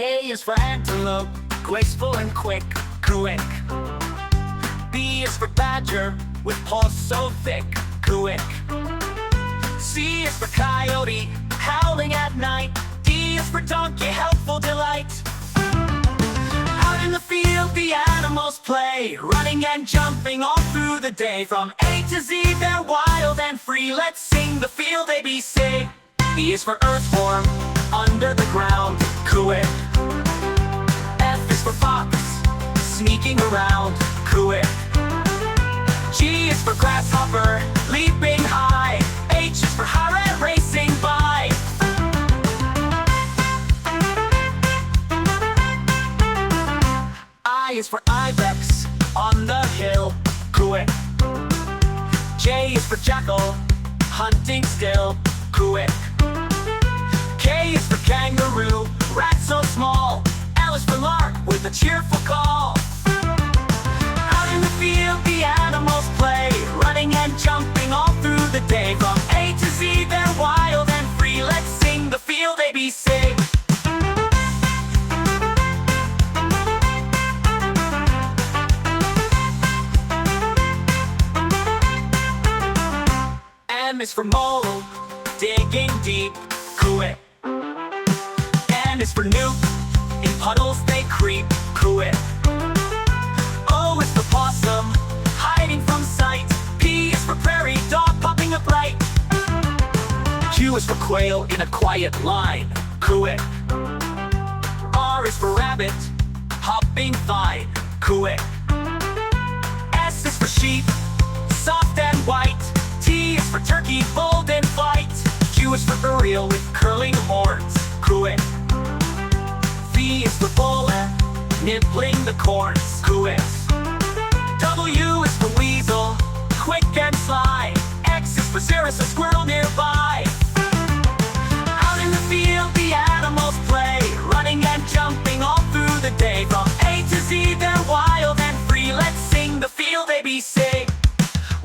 A is for antelope, graceful and quick, quick. B is for badger, with paws so thick, quick. C is for coyote, howling at night. D is for donkey, helpful delight. Out in the field the animals play, running and jumping all through the day. From A to Z they're wild and free, let's sing the field ABC. E is for earthworm, under the ground, quick. F is for fox, sneaking around, quick. G is for grasshopper, leaping high. H is for harriet, racing by. I is for ibex, on the hill, quick. J is for jackal, hunting still, quick. K is for kangaroo, rat so small. L is for lark, with a cheerful call. Out in the field the animals play, running and jumping all through the day. From A to Z they're wild and free, let's sing the field ABC. M is for mole, digging deep, quick. N is for newt, in puddles they creep, quick. O is for possum, hiding from sight. P is for prairie dog, popping up light. Q is for quail, in a quiet line, quick. R is for rabbit, hopping fine, quick. S is for sheep, soft and white. T is for turkey, bold in flight. Q is for urial, with curling horns, quick. V is for bull, nibbling the corns, quick. W is for weasel, quick and sly. X is for cirrus, a squirrel nearby. Out in the field the animals play, running and jumping all through the day. From A to Z they're wild and free, let's sing the field ABC.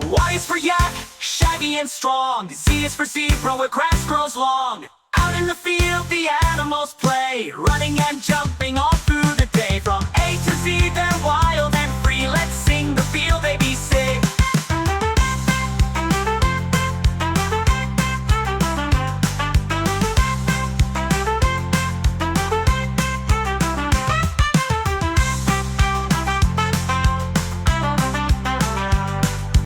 Y is for yak, shaggy and strong. Z is for zebra, where grass grows long. Out in the field the animals play, running and jumping all through the day. From A to Z they're wild and free, let's sing the field ABC.